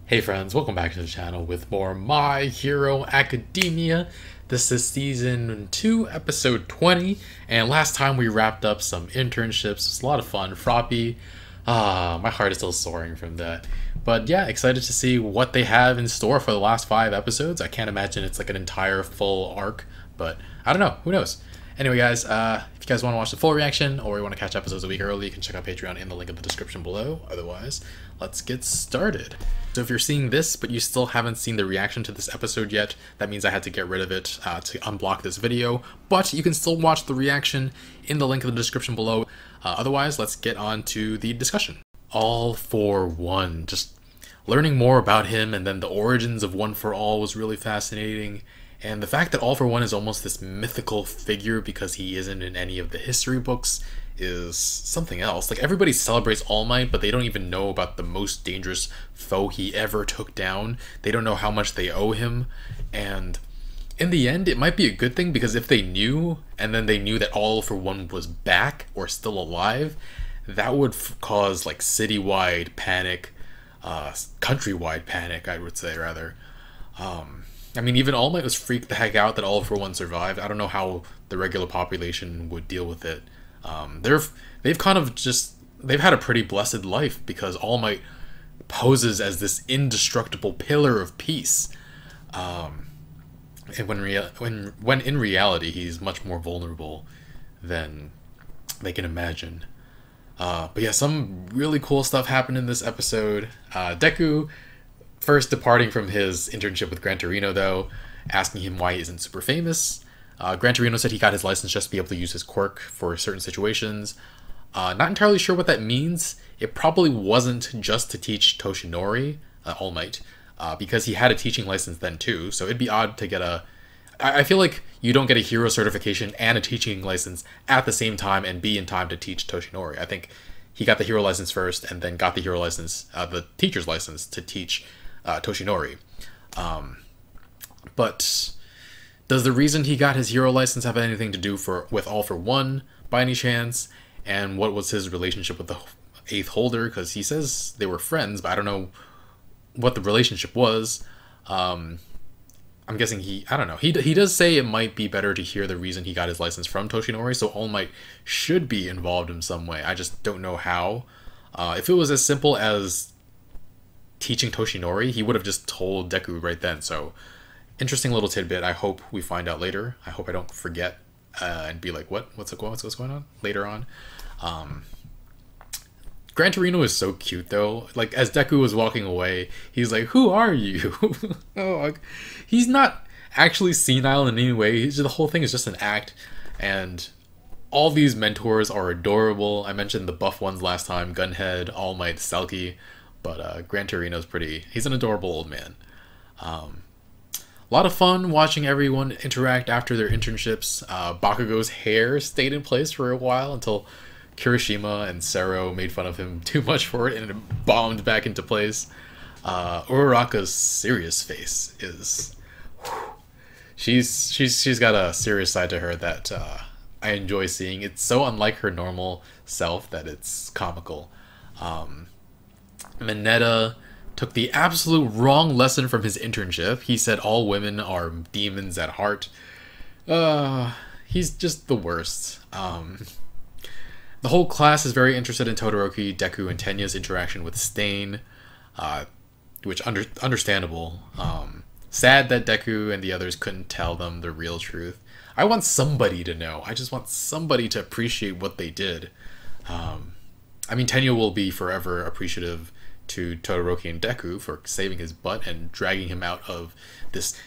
Hey friends, welcome back to the channel with more My Hero Academia. This is season 2, episode 20, and last time we wrapped up some internships. It was a lot of fun. Froppy, my heart is still soaring from that. But yeah, excited to see what they have in store for the last 5 episodes. I can't imagine it's like an entire full arc, but I don't know, who knows. Anyway guys, if you guys want to watch the full reaction or you want to catch episodes a week early, you can check out Patreon in the link in the description below. Otherwise, let's get started. So if you're seeing this, but you still haven't seen the reaction to this episode yet, that means I had to get rid of it to unblock this video, but you can still watch the reaction in the link in the description below. Otherwise, let's get on to the discussion. All for One, just learning more about him and then the origins of One for All was really fascinating. And the fact that All for One is almost this mythical figure because he isn't in any of the history books is something else. Like, everybody celebrates All Might, but they don't even know about the most dangerous foe he ever took down. They don't know how much they owe him. And in the end, it might be a good thing, because if they knew, and then they knew that All for One was back or still alive, that would cause like citywide panic, countrywide panic, I would say, rather. I mean, even All Might was freaked the heck out that All for One survived. I don't know how the regular population would deal with it. They've kind of just, they've had a pretty blessed life because All Might poses as this indestructible pillar of peace. And when in reality, he's much more vulnerable than they can imagine. But yeah, some really cool stuff happened in this episode. Deku first departing from his internship with Gran Torino, though, asking him why he isn't super famous. Gran Torino said he got his license just to be able to use his quirk for certain situations. Not entirely sure what that means. It probably wasn't just to teach Toshinori, All Might, because he had a teaching license then too, so it'd be odd to get a... I feel like you don't get a hero certification and a teaching license at the same time and be in time to teach Toshinori. I think he got the hero license first and then got the hero license, the teacher's license, to teach Toshinori. But does the reason he got his hero license have anything to do with All for One by any chance? And what was his relationship with the 8th holder? Because he says they were friends, but I don't know what the relationship was. I'm guessing I don't know. He does say it might be better to hear the reason he got his license from Toshinori, so All Might should be involved in some way. I just don't know how. If it was as simple as teaching Toshinori, he would have just told Deku right then. So, interesting little tidbit. I hope we find out later. I hope I don't forget and be like, what's going on later on. Gran Torino is so cute though. Like, as Deku was walking away, he's like, "Who are you?" Oh, like, he's not actually senile in any way. The whole thing is just an act, and all these mentors are adorable. I mentioned the buff ones last time: Gunhead, All Might, Selkie. But Gran Torino's he's an adorable old man. A lot of fun watching everyone interact after their internships. Bakugo's hair stayed in place for a while until Kirishima and Sero made fun of him too much for it and it bombed back into place. Uraraka's serious face is... She's got a serious side to her that I enjoy seeing. It's so unlike her normal self that it's comical. Mineta took the absolute wrong lesson from his internship. He said all women are demons at heart. He's just the worst. The whole class is very interested in Todoroki, Deku, and Tenya's interaction with Stain, which understandable. Sad that Deku and the others couldn't tell them the real truth. I want somebody to know. I just want somebody to appreciate what they did. I mean, Tenya will be forever appreciative to Todoroki and Deku for saving his butt and dragging him out of this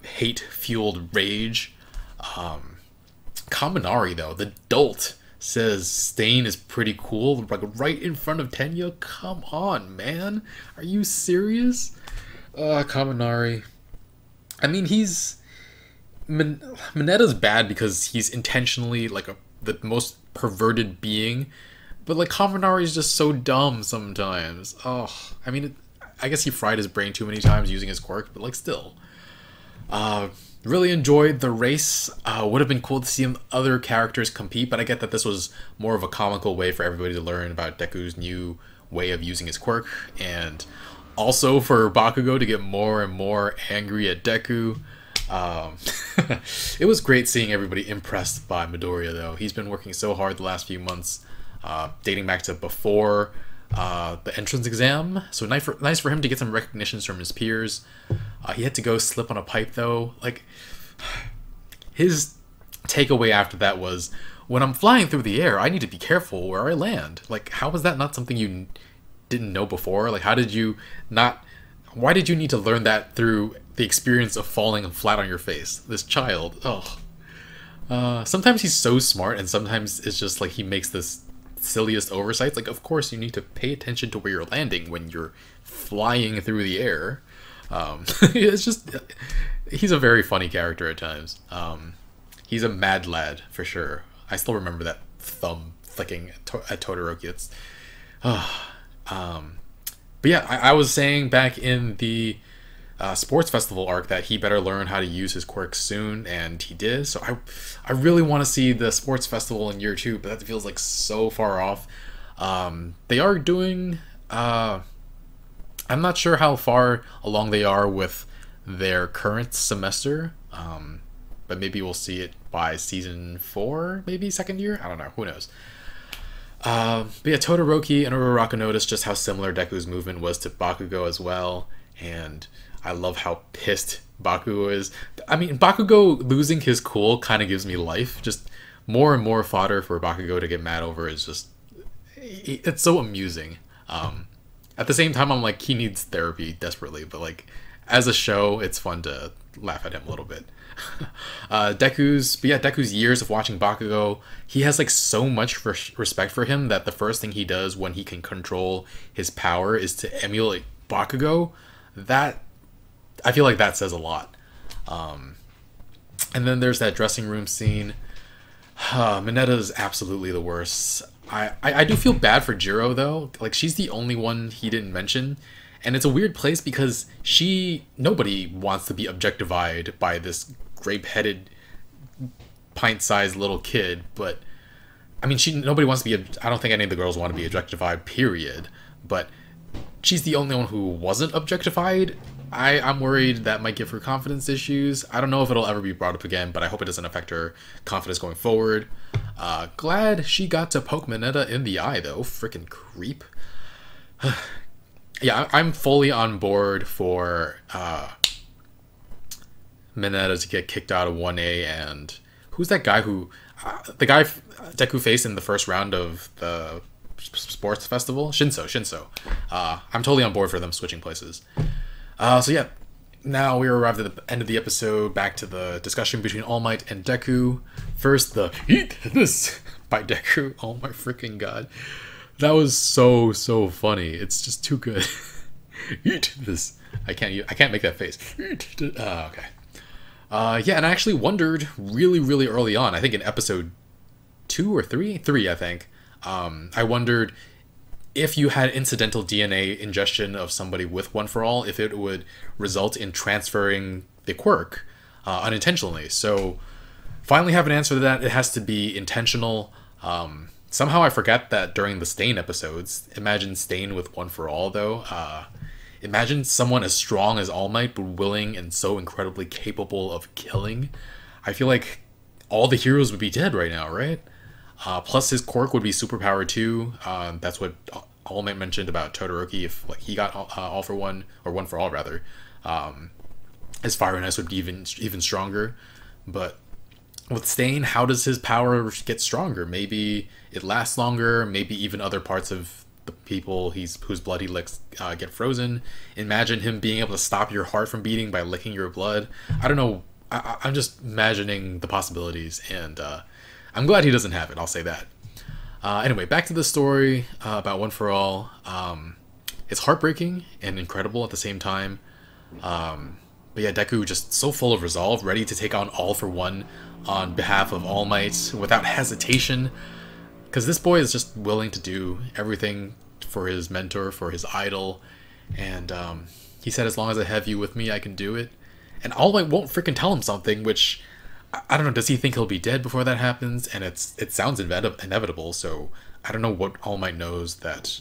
hate-fueled rage. Kaminari, though, the dolt, says Stain is pretty cool, like right in front of Tenya. Come on, man. Are you serious? Kaminari. I mean, Mineta's bad because he's intentionally like the most perverted being. But, like, Kaminari is just so dumb sometimes. Oh, I mean, I guess he fried his brain too many times using his quirk, but, like, still. Really enjoyed the race. Would have been cool to see other characters compete, but I get that this was more of a comical way for everybody to learn about Deku's new way of using his quirk. And Also for Bakugo to get more and more angry at Deku. Um, it was great seeing everybody impressed by Midoriya, though. He's been working so hard the last few months, dating back to before the entrance exam. So nice for him to get some recognitions from his peers. He had to go slip on a pipe, though. Like, his takeaway after that was, when I'm flying through the air, I need to be careful where I land. Like, how was that not something you didn't know before? Like, how did you not... Why did you need to learn that through the experience of falling flat on your face? This child, sometimes he's so smart, and sometimes it's just like he makes this silliest oversights. Like, of course you need to pay attention to where you're landing when you're flying through the air. It's just... He's a very funny character at times. He's a mad lad, for sure. I still remember that thumb flicking at Todoroki. It's... But yeah, I was saying back in the sports festival arc that he better learn how to use his quirks soon, and he did. So I really want to see the sports festival in year 2, but that feels like so far off. They are doing... I'm not sure how far along they are with their current semester, but maybe we'll see it by season 4, maybe second year? I don't know, who knows. But yeah, Todoroki and Uraraka noticed just how similar Deku's movement was to Bakugo as well, and I love how pissed Bakugo is. I mean, Bakugo losing his cool kind of gives me life. Just more and more fodder for Bakugo to get mad over is just... It's so amusing. At the same time, I'm like, he needs therapy desperately, but like, as a show, it's fun to laugh at him a little bit. Deku's years of watching Bakugo, he has like so much respect for him that the first thing he does when he can control his power is to emulate Bakugo. That, I feel like that says a lot. And then there's that dressing room scene. Mineta is absolutely the worst. I do feel bad for Jiro, though. Like, she's the only one he didn't mention. And it's a weird place because nobody wants to be objectified by this grape-headed, pint-sized little kid. But, I mean, nobody wants to be... I don't think any of the girls want to be objectified, period. But she's the only one who wasn't objectified. I'm worried that might give her confidence issues. I don't know if it'll ever be brought up again, but I hope it doesn't affect her confidence going forward. Glad she got to poke Mineta in the eye, though. Freaking creep. Yeah, I'm fully on board for Mineta to get kicked out of 1A, and who's that guy who... the guy Deku faced in the first round of the sports festival? Shinso. I'm totally on board for them switching places. So yeah, now we arrived at the end of the episode, back to the discussion between All Might and Deku. First, the "Eat this" by Deku. Oh my freaking god. That was so funny. It's just too good. Eat this. I can't make that face. Okay. Yeah, and I actually wondered really early on, I think in episode 2 or 3? 3, I think. I wondered if you had incidental DNA ingestion of somebody with One For All, if it would result in transferring the quirk unintentionally. So finally have an answer to that. It has to be intentional. Somehow I forgot that during the Stain episodes. Imagine Stain with One For All, though. Imagine someone as strong as All Might, but willing and so incredibly capable of killing. I feel like all the heroes would be dead right now, right? Plus his quirk would be superpower too. That's what All Might mentioned about Todoroki. If like he got all for one, or One For All rather, his Fire and Ice would be even stronger. But with Stain, how does his power get stronger? Maybe it lasts longer. Maybe even other parts of the people whose blood he licks get frozen. Imagine him being able to stop your heart from beating by licking your blood. I don't know. I'm just imagining the possibilities, and I'm glad he doesn't have it, I'll say that. Anyway, back to the story about One For All. It's heartbreaking and incredible at the same time. But yeah, Deku just so full of resolve, ready to take on All For One on behalf of All Might without hesitation. Because this boy is just willing to do everything for his mentor, for his idol. And he said, as long as I have you with me, I can do it. And All Might won't freaking tell him something, which... I don't know, does he think he'll be dead before that happens? And it sounds inevitable, so I don't know what All Might knows that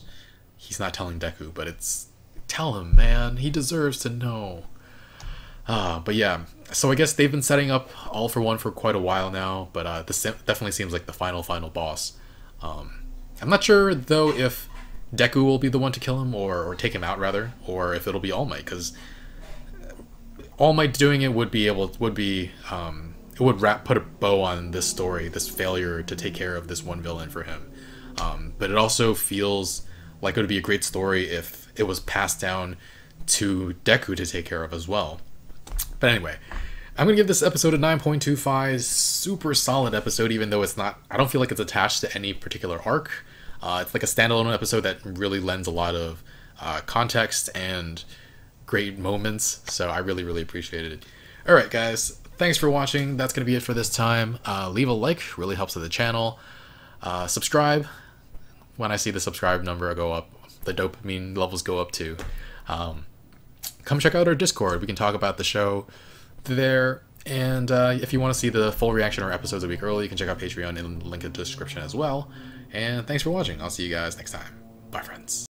he's not telling Deku, but it's tell him, man. He deserves to know. But yeah, so I guess they've been setting up All for One for quite a while now, but this definitely seems like the final boss. I'm not sure though if Deku will be the one to kill him, or take him out rather, or if it'll be All Might, because All Might doing it would it would put a bow on this story, this failure to take care of this one villain for him. But it also feels like it would be a great story if it was passed down to Deku to take care of as well. But anyway, I'm gonna give this episode a 9.25. Super solid episode, even though it's not. I don't feel like it's attached to any particular arc. It's like a standalone episode that really lends a lot of context and great moments. So I really, really appreciated it. All right, guys. Thanks for watching. That's gonna be it for this time. Leave a like, really helps with the channel. Subscribe. When I see the subscribe number go up, the dopamine levels go up too. Come check out our Discord. We can talk about the show there. And if you want to see the full reaction or episodes a week early, you can check out Patreon in the link in the description as well. And thanks for watching. I'll see you guys next time. Bye, friends.